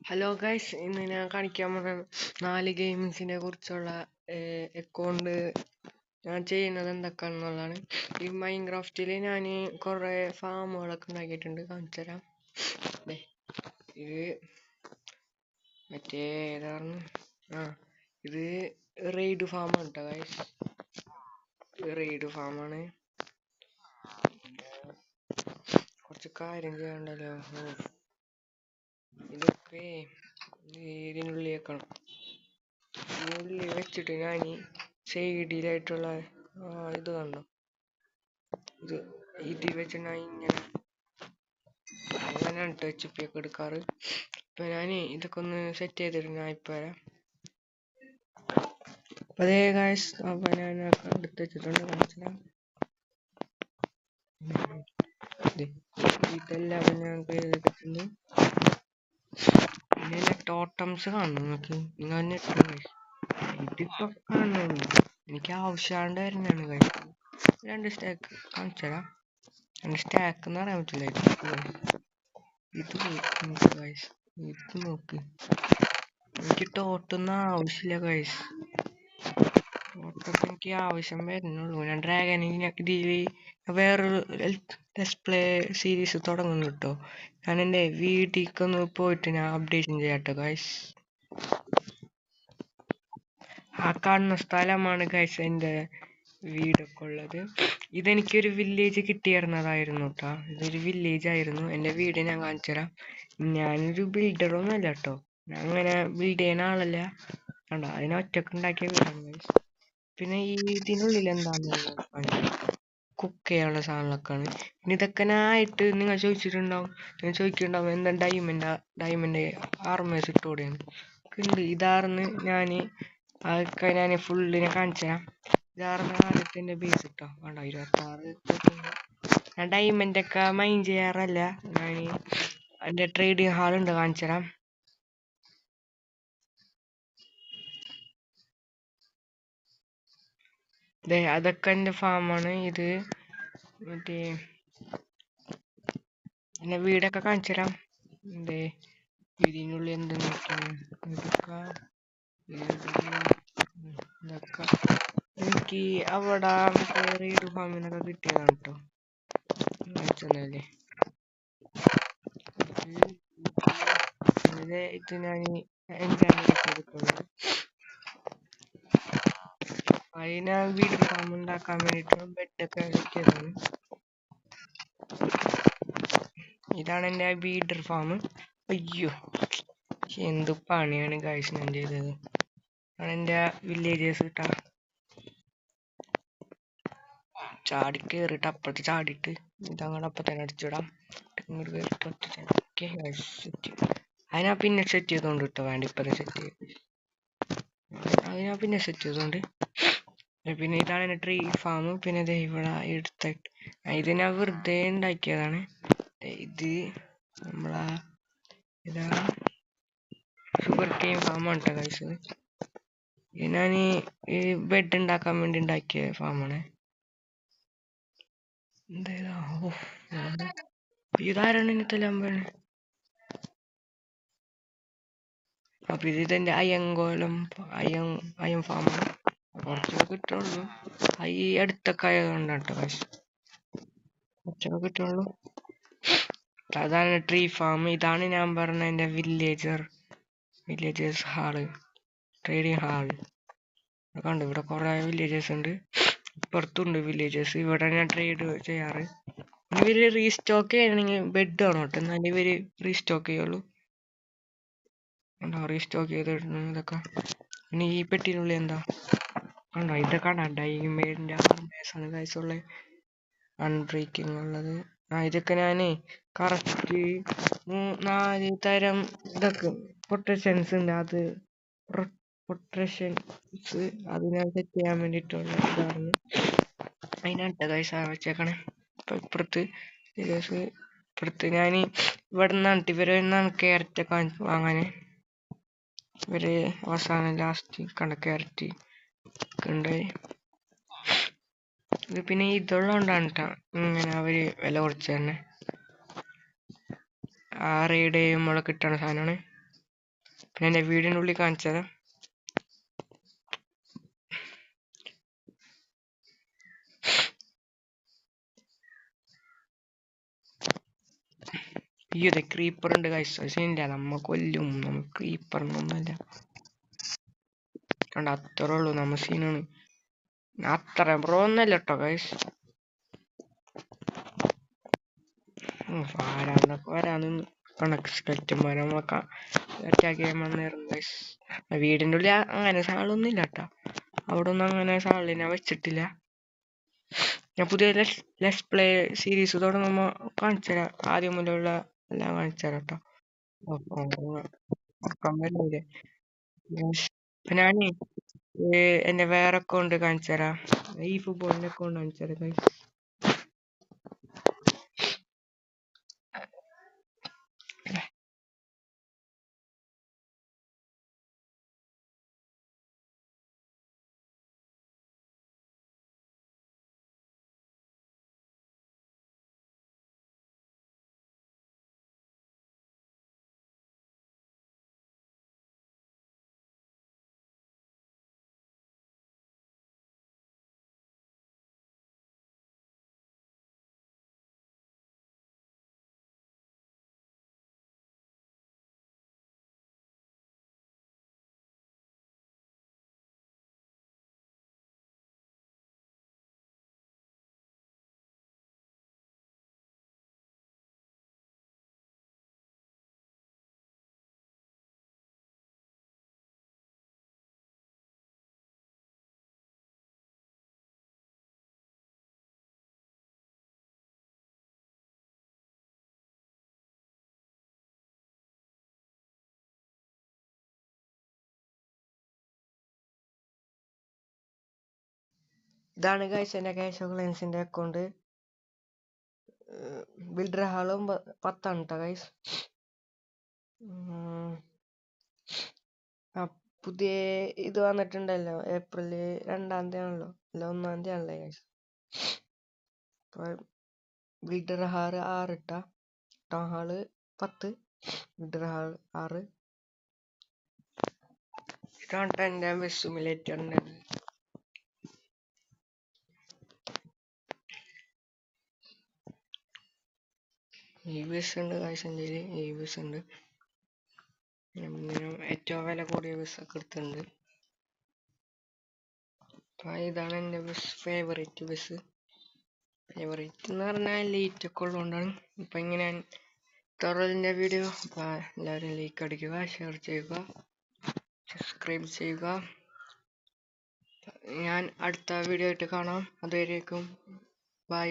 Hello guys, ഇന്ന് ഞാൻ കാണിക്കാൻ പോകുന്ന 4 ഗെയിംസിനെ കുറിച്ചുള്ള അക്കൗണ്ട് ഞാൻ ചെയ്യുന്നത് എന്തൊക്കെയാണെന്നുള്ളതാണ്. ഈ മൈൻക്രാഫ്റ്റിൽ ഞാൻ കുറേ ഫാമുകളൊക്കെ ഉണ്ടാക്കിയിട്ടുണ്ട്, കാണിച്ചു തരാം. ഇത് മറ്റേ ഏതാണ്, ഇത് റെയ്ഡ് ഫാമാണ് കേട്ടോ ഗൈസ്. റെയ്ഡ് ഫാമാണ്. കുറച്ച് കാര്യം ചെയ്യാണ്ടല്ലോ. ഇതൊക്കെ ഇതിനുള്ളിൽ വെക്കണം. ഇതിനുള്ളിൽ വെച്ചിട്ട് ഞാൻ സൈഡിലായിട്ടുള്ള ഇത് കണ്ടോ, ഇതിൽ വെച്ച് ഞാൻ അങ്ങനെയാണ് ടച്ചിപ്പിയൊക്കെ എടുക്കാറ്. ഇപ്പൊ ഞാൻ ഇതൊക്കെ ഒന്ന് സെറ്റ് ചെയ്തിട്ട് ഞാൻ ഇപ്പൊ വരാം. അപ്പൊ അതേ ഗൈസ്, അപ്പൊ ഞാൻ എടുത്ത് വെച്ചിട്ടുണ്ട്, കാണിച്ചാൽ ഇതെല്ലാം ഞാൻ ചെയ്തിട്ടുണ്ട്. പിന്നെ ടോട്ടംസ് കാണണം നിങ്ങൾക്ക്, നിങ്ങൾ തന്നെ ഇതിപ്പോ കാണുന്നുള്ളൂ. എനിക്ക് ആവശ്യമാണ്ട് വരുന്നതാണ് ഗൈസ്. 2 സ്റ്റാക്ക് കാണിച്ചു തരാം. 2 സ്റ്റാക്ക് എന്ന് പറയാൻ പറ്റില്ല. ഇത് ഗൈസ്, ഇത് നോക്ക്. എനിക്ക് ടോട്ടൊന്നും ആവശ്യമില്ല ഗൈസ്. ടോട്ടൊക്കെ എനിക്ക് ആവശ്യം വരുന്നുള്ളൂ. ഞാൻ ഡ്രാഗനിന് ഇതിൽ വേറൊരു ഡിസ്പ്ലേ സീരീസ് തുടങ്ങുന്നു കേട്ടോ. ഞാൻ എൻ്റെ വീട്ടിലേക്കൊന്ന് പോയിട്ട് ഞാൻ അപ്ഡേഷൻ ചെയ്യാട്ടോ ഗൈസ്. ആ കാണുന്ന സ്ഥലമാണ് ഗൈസ് എൻ്റെ വീടൊക്കെ ഉള്ളത്. ഇതെനിക്കൊരു വില്ലേജ് കിട്ടിയിരുന്നതായിരുന്നു കേട്ടോ. ഇതൊരു വില്ലേജ് ആയിരുന്നു. എൻ്റെ വീട് ഞാൻ കാണിച്ചു തരാം. ഞാനൊരു ബിൽഡറൊന്നും അല്ല കേട്ടോ, ഞാൻ അങ്ങനെ ബിൽഡ് ചെയ്യുന്ന ആളല്ല കണ്ടോ. അതിനെ ഒറ്റക്ക് ഉണ്ടാക്കിയ വീടാണ് ഗൈസ്. പിന്നെ ഇതിനുള്ളിൽ എന്താണെന്ന് കുക്ക് ചെയ്യാനുള്ള സാധനങ്ങളൊക്കെയാണ്. പിന്നെ ഇതൊക്കെ ആയിട്ട് നിങ്ങൾ ചോദിക്കുന്നുണ്ടാവും എന്താ ഡയമണ്ട് ആർമേഴ്സ് ഇട്ടുകൂടെയാണ്. ഉണ്ട്. ഇതാർന്ന് അതൊക്കെ ഞാൻ ഫുള്ളിനെ കാണിച്ചു തരാം. ഇതാർന്ന് ആദ്യത്തെ ബേസ് ഇട്ടോ. വേണ്ട 26. ഞാൻ ഡയമണ്ട് ഒക്കെ മൈൻ ചെയ്യാറല്ല. ഞാൻ എൻ്റെ ട്രേഡിങ് ഹാളുണ്ട്, കാണിച്ചു തരാം. അതൊക്കെ എൻ്റെ ഫാമാണ്. ഇത് മറ്റേ എൻ്റെ വീടൊക്കെ കാണിച്ചു തരാം. ഇതിനുള്ളിൽ എന്തെന്ന് ഇതൊക്കെ എനിക്ക് അവിടെ റെയ്ഡ് ഫാമിനൊക്കെ കിട്ടിയതാണ് കേട്ടോ. കാണിച്ചല്ലേ ഇത് ഞാൻ എൻജോയ് അതിന് വീട് ഫാം ഉണ്ടാക്കാൻ വേണ്ടിയിട്ട് ബെഡൊക്കെ കിട്ടിയതാണ്. ഇതാണ് എൻ്റെ ബീഡർ ഫാം. അയ്യോ, എന്ത് പണിയാണ് ഗൈസ് ഞാൻ ചെയ്തത്. ആണ് എൻ്റെ വില്ലേജേഴ്സ് കിട്ടാ. ചാടി കയറിയിട്ട് അപ്പുറത്ത് ചാടിയിട്ട് ഇതങ്ങോട്ട് അപ്പം തന്നെ അടിച്ചിടാം. ഇങ്ങോട്ട് കയറിയിട്ട് ഓക്കെ സെറ്റ്. അതിനാ പിന്നെ സെറ്റ് ചെയ്തോണ്ട് കിട്ടോ. വേണ്ട ഇപ്പം സെറ്റ് ചെയ്ത് അതിനാ പിന്നെ സെറ്റ് ചെയ്തോണ്ട്. പിന്നെ ഇതാണ് എൻ്റെ ട്രീ ഫാം. പിന്നെ ഇവിടെ എടുത്തിട്ട് ഇത് ഞാൻ വെറുതെ ഉണ്ടാക്കിയതാണ്. ഇത് നമ്മളാ ഇതാണ് ഷുഗർ കെയിൻ ഫാമാണ് കേട്ടോ ഗൈസ്. ഞാൻ ഈ ബെഡ് ഉണ്ടാക്കാൻ വേണ്ടി ഉണ്ടാക്കിയ ഫാമാണ്. ഇതാരാണ് ഇന്നത്തെല്ലാം വേണേ. അപ്പൊ ഇതെന്റെ അയ്യം ഫാമാണ്. കുറച്ചൊക്കെ കിട്ടുള്ളൂ. ഈ അടുത്തൊക്കെ ആയതുകൊണ്ടാണ് കേട്ടോ ഗൈസ്, കുറച്ചൊക്കെ കിട്ടുള്ളൂ. അതാണ് ട്രീ ഫാം. ഇതാണ് ഞാൻ പറഞ്ഞ എൻ്റെ വില്ലേജേഴ്സ് ഹാള്, ട്രേഡിങ് ഹാള്. കണ്ടു, ഇവിടെ കുറെ വില്ലേജേഴ്സ് ഉണ്ട്. പുറത്തുണ്ട് വില്ലേജേഴ്സ്. ഇവിടെ ഞാൻ ട്രേഡ് ചെയ്യാറ്. ഇവര് റീസ്റ്റോക്ക് ചെയ്യണമെങ്കിൽ ബെഡ് വേണം കേട്ടോ, എന്നാലും ഇവര് റീസ്റ്റോക്ക് ചെയ്യുള്ളൂ. റീസ്റ്റോക്ക് ചെയ്തിട്ടുണ്ട് ഇതൊക്കെ. പിന്നെ ഈ പെട്ടിനുള്ളിൽ എന്താ കണ്ടോ, ഇതൊക്കെ ഡയമണ്ടിന്റെ ആർമേഴ്സാണ് ഗൈസുള്ള അൺബ്രേക്കിംഗ് ഉള്ളത്. ഇതൊക്കെ ഞാന് കറക്റ്റ് 4 തരം ഇതൊക്കെ പ്രൊട്ടക്ഷൻസ് ഉണ്ട്. പ്രൊട്ടക്ഷൻസ് അത് ഞാൻ സെറ്റ് ചെയ്യാൻ വേണ്ടിയിട്ടുള്ള ഇതാണ്. അതിനാട്ട ഗൈസ് വെച്ചേക്കണേ. ഇപ്പൊ ഇപ്പുറത്ത് ഞാൻ ഇവിടെ നിന്നിട്ട് ഇവരെ ക്യാരറ്റ് ഒക്കെ വാങ്ങാന്. ഇവര് അവസാനം ലാസ്റ്റ് കണ്ട ക്യാരറ്റ് ഉണ്ടായി. ഇത് പിന്നെ ഇതുള്ളതുകൊണ്ടാണ് കേട്ടോ ഇങ്ങനെ അവര് വില കുറച്ച് തന്നെ. 6 കിട്ടണ സാധനമാണ്. പിന്നെ എൻ്റെ വീടിനുള്ളിൽ കാണിച്ചത്. ഈ ഒരു ക്രീപ്പർ ഉണ്ട് ഗൈസ്. പക്ഷെ ഇല്ല, നമ്മ കൊല്ലും. നമുക്ക് ക്രീപ്പറിനൊന്നുമല്ല. കണ്ട അത്രേ ഉള്ളൂ, നമ്മ സീനാണ്. അത്ര ബ്രോ ഒന്നല്ല കേട്ടോ ഗൈസ്. ആരാന്നൊക്കെ വരാന്ന് കണക്ക് സ്കെൽറ്റന്മാരെ നമ്മളെ അറ്റാക്ക് ചെയ്യാൻ വന്നായിരുന്നു ഗൈസ്. വീടിൻ്റെ ഉള്ളിൽ അങ്ങനെ സാളൊന്നും ഇല്ല കേട്ടോ. അവിടെ ഒന്നും അങ്ങനെ സാളിനെ വെച്ചിട്ടില്ല. ഞാൻ പുതിയ ലെസ് പ്ലേ സീരീസ് തുടങ്ങുമ്പോൾ കാണിച്ചു തരാം. ആദ്യം മുതലുള്ള എല്ലാം കാണിച്ചു തരാം കേട്ടോ. ഉറക്കം വരുന്നില്ലേ? ഞാനേ എന്റെ വേറെ അക്കൗണ്ട് കാണിച്ചു തരാം. ഈ ഫുട്ബോളിന്റെ അക്കൗണ്ട് കാണിച്ചു തരാം guys. ഇതാണ് ഗൈസ് എന്റെ ക്യാഷ് ഓഫ് ക്ലൈൻസിന്റെ അക്കൗണ്ട്. ബിൽഡർ ഹാളും 10 കേട്ടോ ഗൈസ്. പുതിയ ഇത് വന്നിട്ടുണ്ടല്ലോ, ഏപ്രിൽ 2-ാം തീയതി ആണല്ലോ, അല്ല 1-ാം തീയതി ആണല്ലേ ഗൈസ്. ബിൽഡർ ഹാൾ 6 ഇട്ടാ, ടൗൺ ഹാള് 10, ബിൽഡർ ഹാൾ 6. ഇതാണ് എന്റെ ബസ് സിമുലേറ്ററിന്റെ. ഈ ബസ് ഉണ്ട് ഗൈസ്, എൻ്റെ ഈ ബസ് ഉണ്ട്. ഏറ്റവും വില കൂടിയ ബസ്സൊക്കെ എടുത്തിട്ടുണ്ട്. ഇതാണ് എൻ്റെ ബസ്, ഫേവറേറ്റ് ബസ്. ഫേവറേറ്റ് എന്ന് പറഞ്ഞാൽ ലൈറ്റ് ഒക്കെ ഉള്ളതുകൊണ്ടാണ്. ഇപ്പം ഇങ്ങനെ തുറലിൻ്റെ വീഡിയോ. അപ്പം എല്ലാവരും ലൈക്ക് അടിക്കുക, ഷെയർ ചെയ്യുക, സബ്സ്ക്രൈബ് ചെയ്യുക. ഞാൻ അടുത്ത വീഡിയോ ആയിട്ട് കാണാം. അതുവരേക്കും ബൈ.